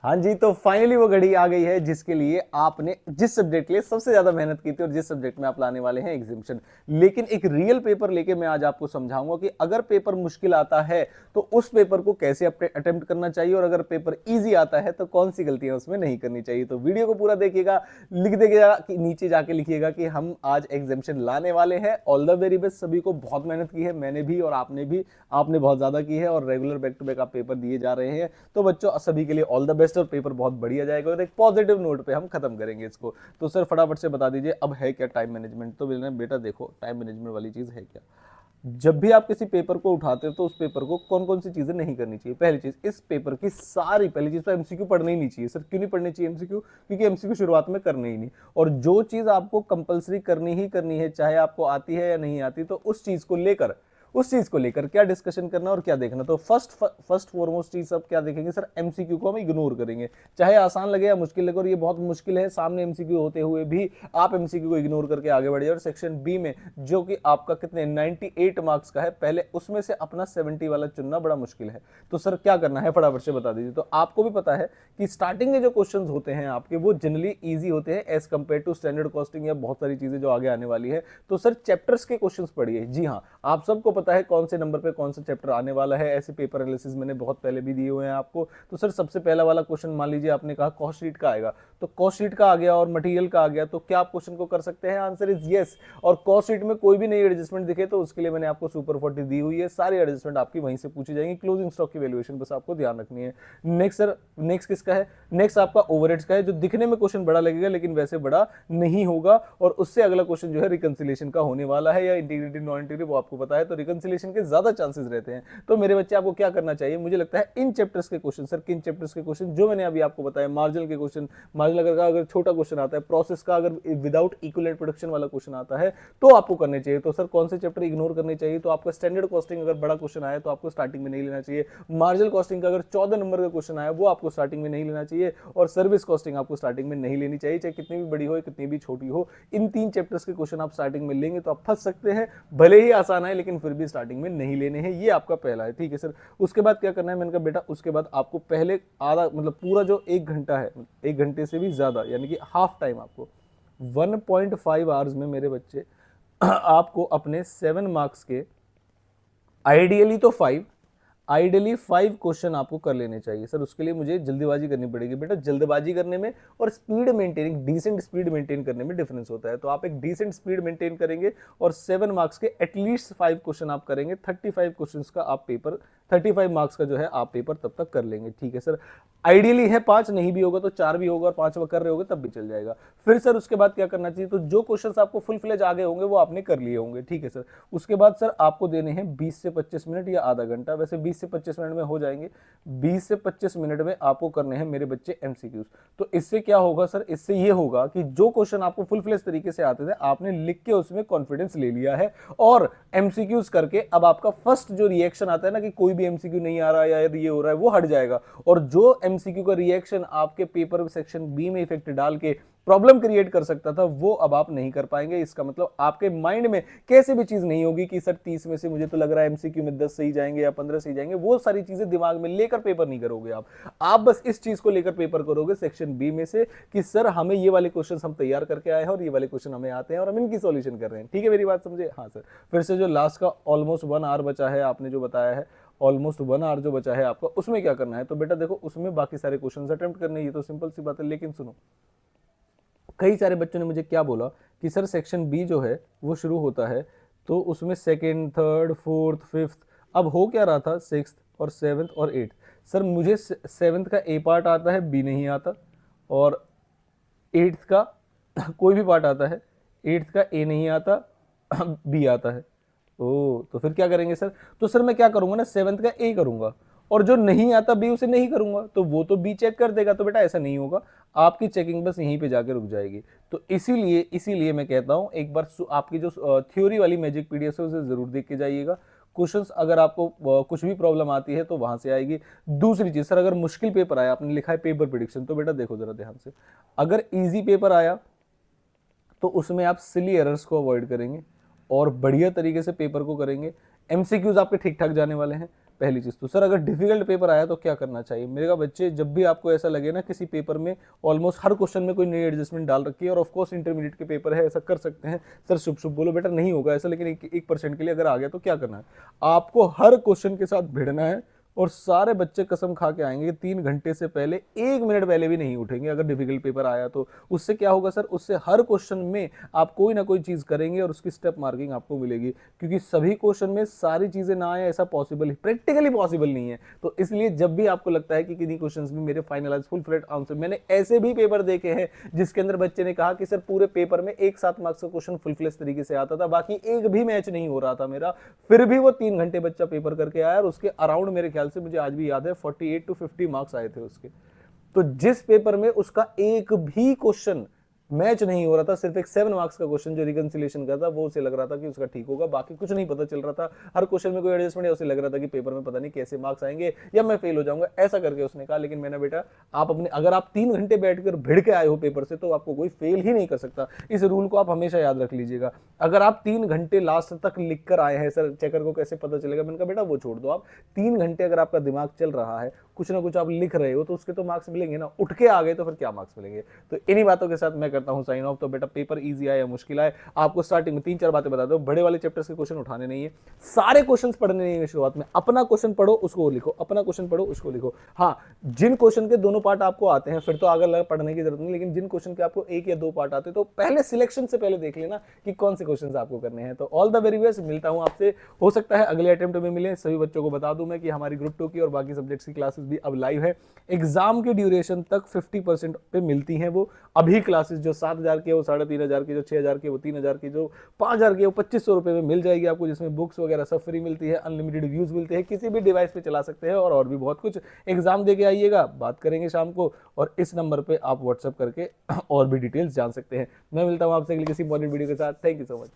हाँ जी, तो फाइनली वो घड़ी आ गई है जिसके लिए आपने जिस सब्जेक्ट के लिए सबसे ज्यादा मेहनत की थी और जिस सब्जेक्ट में आप लाने वाले हैं एग्जामिशन। लेकिन एक रियल पेपर लेके मैं आज आपको समझाऊंगा कि अगर पेपर मुश्किल आता है तो उस पेपर को कैसे अटेम्प्ट करना चाहिए, और अगर पेपर इजी आता है तो कौन सी गलतियां उसमें नहीं करनी चाहिए। तो वीडियो को पूरा देखिएगा, लिख देगा कि नीचे जाके लिखिएगा कि हम आज एग्जामिशन लाने वाले हैं। ऑल द वेरी बेस्ट, सभी को बहुत मेहनत की है, मैंने भी और आपने भी। आपने बहुत ज्यादा की है और रेगुलर बैक टू बैक आप पेपर दिए जा रहे हैं। तो बच्चों सभी के लिए ऑल द बेस्ट, और पेपर बहुत बढ़िया जाएगा और एक पॉजिटिव नोट पे हम खत्म करेंगे इसको। तो सर फटाफट से बता दीजिए अब है क्या टाइम मैनेजमेंट। तो बेटा देखो, टाइम मैनेजमेंट वाली चीज है क्या। जब भी आप किसी पेपर को उठाते हो तो उस पेपर को कौन कौन सी चीजें नहीं करनी चाहिए। पहली चीज, इस पेपर की सारी पहली चीज तो एमसीक्यू पढ़ने ही नहीं चाहिए। सर क्यों नहीं पढ़नी चाहिए एमसीक्यू? क्योंकि एमसीक्यू शुरुआत में करने ही नहीं। और जो चीज आपको कंपलसरी करनी ही करनी है, चाहे आपको आती है या नहीं आती, तो उस चीज को लेकर क्या डिस्कशन करना और क्या देखना। तो फर्स्ट फॉरमोस्ट चीज सब क्या देखेंगे सर, एमसीक्यू को हम इग्नोर करेंगे। चाहे आसान लगे या मुश्किल लगे, और ये बहुत मुश्किल है सामने एमसीक्यू होते हुए भी आप एमसीक्यू को इग्नोर करके आगे बढ़ जाए। और सेक्शन बी में जो कि आपका कितने 98 मार्क्स का है, पहले उसमें से अपना 70 वाला चुनना बड़ा मुश्किल है। तो सर क्या करना है फटाफट से बता दीजिए। तो आपको भी पता है कि स्टार्टिंग में जो क्वेश्चंस होते हैं आपके, वो जनरली इजी होते हैं as compare to standard costing या बहुत सारी चीजें जो आगे आने वाली है। तो सर चैप्टर्स के क्वेश्चंस पढ़िए। जी हाँ, आप सबको पता है कौन से नंबर पे कौन सा चैप्टर आने वाला है। ऐसे पेपर एनालिसिस मैंने बहुत पहले भी दिए हुए हैं आपको। तो सर सबसे पहला वाला क्वेश्चन मान लीजिए आपने कहा कॉस्ट शीट का आएगा, तो कॉस्ट शीट का आ गया और मटेरियल का आ गया, तो क्या आप क्वेश्चन को कर सकते हैं? Answer is yes. और कॉस्ट शीट में कोई भी नई एडजस्टमेंट दिखे तो उसके लिए मैंने आपको सुपर 40 दी हुई है। सारी एडजस्टमेंट आपकी वहीं से पूछी जाएंगी। क्लोजिंग स्टॉक की वैल्यूएशन बस आपको ध्यान रखनी है। नेक्स्ट सर, नेक्स्ट किसका है? नेक्स्ट आपका ओवरहेड्स का है, जो दिखने में क्वेश्चन बड़ा लगेगा लेकिन वैसे बड़ा नहीं होगा। और उससे अगला क्वेश्चन जो है रिकंसिलिएशन का होने वाला है, या इंटीग्रिटी नॉन इंटीग्रिटी वो आपको पता है। तो रिकंसिलिएशन के ज्यादा चांसेस रहते हैं। तो मेरे बच्चे आपको क्या करना चाहिए, मुझे लगता है इन चैप्टर्स के क्वेश्चन, सर किन चैप्टर्स के क्वेश्चन जो मैंने अभी आपको बताया, मार्जिनल के क्वेश्चन, मार्जिनल का अगर छोटा क्वेश्चन आता है, प्रोसेस का अगर विदाउट इक्विवेलेंट प्रोडक्शन वाला क्वेश्चन आता है तो आपको करने चाहिए। तो सर कौन से चैप्टर इग्नोर करने चाहिए? तो आपका स्टैंडर्ड कॉस्टिंग अगर बड़ा क्वेश्चन आया तो आपको स्टार्टिंग में नहीं लेना चाहिए। मार्जिनल कॉस्टिंग का अगर 14 नंबर का क्वेश्चन आया वो आपको स्टार्टिंग में नहीं लेना चाहिए। और सर्विस कॉस्टिंग आपको स्टार्टिंग में नहीं लेनी चाहिए, चाहे कितनी भी बड़ी हो कितनी भी छोटी हो। इन तीन चैप्टर्स के क्वेश्चन आप स्टार्टिंग में लेंगे तो आप फंस सकते हैं। भले ही आसान है लेकिन फिर भी स्टार्टिंग में नहीं लेने हैं। ये आपका पहला है, ठीक है सर। उसके बाद क्या करना है? मैंने कहा बेटा उसके बाद आपको पहले आधा मतलब पूरा जो 1 घंटा है, 1 घंटे से भी ज्यादा यानी कि हाफ टाइम आपको 1.5 आवर्स में मेरे बच्चे आपको अपने 7 मार्क्स के आइडियली तो 5 क्वेश्चन आपको कर लेने चाहिए। सर उसके लिए मुझे जल्दीबाजी करनी पड़ेगी। बेटा जल्दबाजी करने में और speed maintaining, decent speed maintain करने में डिफरेंस होता है। तो आप एक डिसेंट स्पीड मेंटेन करेंगे और 7 मार्क्स के एटलीस्ट 5 क्वेश्चन आप करेंगे। 35 क्वेश्चन का आप पेपर, 35 मार्क्स का जो है आप पेपर तब तक कर लेंगे, ठीक है सर। आइडियली है 5, नहीं भी होगा तो 4 भी होगा, और 5वां कर रहे होगे तब भी चल जाएगा। फिर सर उसके बाद क्या करना चाहिए? तो जो क्वेश्चंस आपको फुल फ्लेज आ गए होंगे वो आपने कर लिए होंगे, ठीक है सर। उसके बाद सर आपको देने हैं 20 से 25 मिनट या आधा घंटा, वैसे 20 से 25 मिनट में हो जाएंगे। 20 से 25 मिनट में आपको करने हैं मेरे बच्चे एमसीक्यूज। तो इससे क्या होगा सर? इससे ये होगा कि जो क्वेश्चन आपको फुल फ्लेज तरीके से आते थे आपने लिख के उसमें कॉन्फिडेंस ले लिया है, और एमसीक्यूज करके अब आपका फर्स्ट जो रिएक्शन आता है ना कि कोई भी एमसीक्यू नहीं आ रहा है या ये हो रहा है, वो हट जाएगा। और जो एमसीक्यू का रिएक्शन आपके पेपर सेक्शन बी में इफेक्ट डाल के प्रॉब्लम क्रिएट कर सकता था, वो अब आप नहीं कर पाएंगे। इसका मतलब आपके माइंड में कैसे भी चीज नहीं होगी कि सर 30 में से मुझे तो लग रहा है एमसीक्यू में 10 सही जाएंगे या 15 सही जाएंगे। वो सारी चीजें दिमाग में लेकर पेपर नहीं करोगे आप बस इस चीज को लेकर पेपर करोगे सेक्शन बी में से कि सर हमें ये वाले क्वेश्चन हम तैयार करके आए हैं और ये वाले क्वेश्चन हमें आते हैं और हम इनकी सॉल्यूशन कर रहे हैं, ठीक है मेरी बात समझे? हाँ सर। फिर से जो लास्ट का ऑलमोस्ट 1 आवर बचा है, आपने जो बताया है ऑलमोस्ट 1 आवर जो बचा है आपका, उसमें क्या करना है? तो बेटा देखो उसमें बाकी सारे क्वेश्चन अटेम्प्ट करने, ये तो सिंपल सी बात है। लेकिन सुनो, कई सारे बच्चों ने मुझे क्या बोला कि सर सेक्शन बी जो है वो शुरू होता है तो उसमें सेकेंड, थर्ड, फोर्थ, फिफ्थ, अब हो क्या रहा था? 6th और 7th और 8th। सर मुझे 7th का ए पार्ट आता है, बी नहीं आता, और 8th का कोई भी पार्ट आता है, 8th का ए नहीं आता, बी आता है। ओ तो फिर क्या करेंगे सर? तो सर मैं क्या करूंगा ना, 7th का ए करूंगा, और जो नहीं आता बी उसे नहीं करूंगा, तो वो तो बी चेक कर देगा। तो बेटा ऐसा नहीं होगा, आपकी चेकिंग बस यहीं पे जाके रुक जाएगी। तो इसीलिए मैं कहता हूं एक बार आपकी जो थ्योरी वाली मैजिक पीडीएफ है उसे जरूर देख के जाइएगा। क्वेश्चंस अगर आपको कुछ भी प्रॉब्लम आती है तो वहां से आएगी। दूसरी चीज सर, अगर मुश्किल पेपर आया, आपने लिखा है पेपर प्रिडिक्शन, तो बेटा देखो जरा ध्यान से, अगर इजी पेपर आया तो उसमें आप सिली एरर्स को अवॉइड करेंगे और बढ़िया तरीके से पेपर को करेंगे। एमसीक्यूज आपके ठीक ठाक जाने वाले हैं। पहली चीज। तो सर अगर डिफिकल्ट पेपर आया तो क्या करना चाहिए? मेरे का बच्चे, जब भी आपको ऐसा लगे ना किसी पेपर में ऑलमोस्ट हर क्वेश्चन में कोई नई एडजस्टमेंट डाल रखी है, और ऑफकोर्स इंटरमीडिएट के पेपर है, ऐसा कर सकते हैं सर, शुभ शुभ बोलो बेटा नहीं होगा ऐसा, लेकिन 1% के लिए अगर आ गया तो क्या करना है? आपको हर क्वेश्चन के साथ भिड़ना है, और सारे बच्चे कसम खा के आएंगे 3 घंटे से पहले 1 मिनट पहले भी नहीं उठेंगे अगर डिफिकल्ट पेपर आया तो। उससे क्या होगा सर? उससे हर क्वेश्चन में आप कोई ना कोई चीज करेंगे और उसकी स्टेप मार्किंग आपको मिलेगी, क्योंकि सभी क्वेश्चन में सारी चीजें ना आए ऐसा पॉसिबल, प्रैक्टिकली पॉसिबल नहीं है। तो इसलिए जब भी आपको लगता है कि किन्हीं क्वेश्चंस में मेरे फाइनलाइज फुल फ्लेट आंसर, मैंने ऐसे भी पेपर देखे हैं जिसके अंदर बच्चे ने कहा कि सर पूरे पेपर में एक 7 मार्क्स का क्वेश्चन फुल फ्लेज तरीके से आता था, बाकी एक भी मैच नहीं हो रहा था मेरा, फिर भी वो 3 घंटे बच्चा पेपर करके आया, और उसके अराउंड मेरे ख्याल से, मुझे आज भी याद है, 48 to 50 मार्क्स आए थे उसके। तो जिस पेपर में उसका एक भी क्वेश्चन मैच नहीं हो रहा था, सिर्फ एक 7 मार्क्स का क्वेश्चन जो रिकंसिलिएशन का था वो उसे लग रहा था कि उसका ठीक होगा, बाकी कुछ नहीं पता चल रहा था, हर क्वेश्चन में कोई एडजस्टमेंट है, उसे लग रहा था कि पेपर में पता नहीं कैसे मार्क्स आएंगे या मैं फेल हो जाऊंगा, ऐसा करके उसने कहा। लेकिन मैंने, बेटा आप अपने, अगर आप 3 घंटे बैठकर भिड़ के आए हो पेपर से तो आपको कोई फेल ही नहीं कर सकता। इस रूल को आप हमेशा याद रख लीजिएगा। अगर आप 3 घंटे लास्ट तक लिख कर आए हैं, सर चेकर को कैसे पता चलेगा? मैंने कहा बेटा वो छोड़ दो, आप 3 घंटे अगर आपका दिमाग चल रहा है, कुछ ना कुछ आप लिख रहे हो, तो उसके तो मार्क्स मिलेंगे ना। उठ के आ गए तो फिर क्या मार्क्स मिलेंगे? तो इन्हीं बातों के साथ मैं करता हूं साइन ऑफ। तो बेटा पेपर इजी आए या मुश्किल आए, आपको स्टार्टिंग में 3-4 बातें बता दो। बड़े वाले चैप्टर्स के क्वेश्चन उठाने नहीं है, सारे क्वेश्चन पढ़ने नहीं है शुरुआत में। अपना क्वेश्चन पढ़ो उसको लिखो, अपना क्वेश्चन पढ़ो उसको लिखो। हाँ, जिन क्वेश्चन के दोनों पार्ट आपको आते हैं फिर तो आगे पढ़ने की जरूरत नहीं, लेकिन जिन क्वेश्चन के आपको 1 या 2 पार्ट आते हैं तो पहले सिलेक्शन से पहले देख लेना कि कौन से क्वेश्चन आपको करने हैं। तो ऑल द वेरी बेस्ट, मिलता हूं आपसे, हो सकता है अगले अटेम्प्ट में मिले। सभी बच्चों को बता दूं मैं कि हमारी ग्रुप 2 की और बाकी सब्जेक्ट्स की क्लासेस भी अब लाइव है। एग्जाम की ड्यूरेशन तक 50% पे मिलती हैं वो अभी क्लासेस, जो 7,000 की है वो 3,500 की, जो 6,000 की वो 3,000 की, जो 5,000 की है वो 2,500 रुपए में मिल जाएगी आपको, जिसमें बुक्स वगैरह सब फ्री मिलती है, अनलिमिटेड व्यूज मिलते हैं, किसी भी डिवाइस पे चला सकते हैं, और भी बहुत कुछ। एग्जाम दे के आइएगा, बात करेंगे शाम को, और इस नंबर पे आप व्हाट्सएप करके और भी डिटेल्स जान सकते हैं। मैं मिलता हूं आपसे अगली किसी इंपॉर्टेंट वीडियो के साथ। Thank you so much.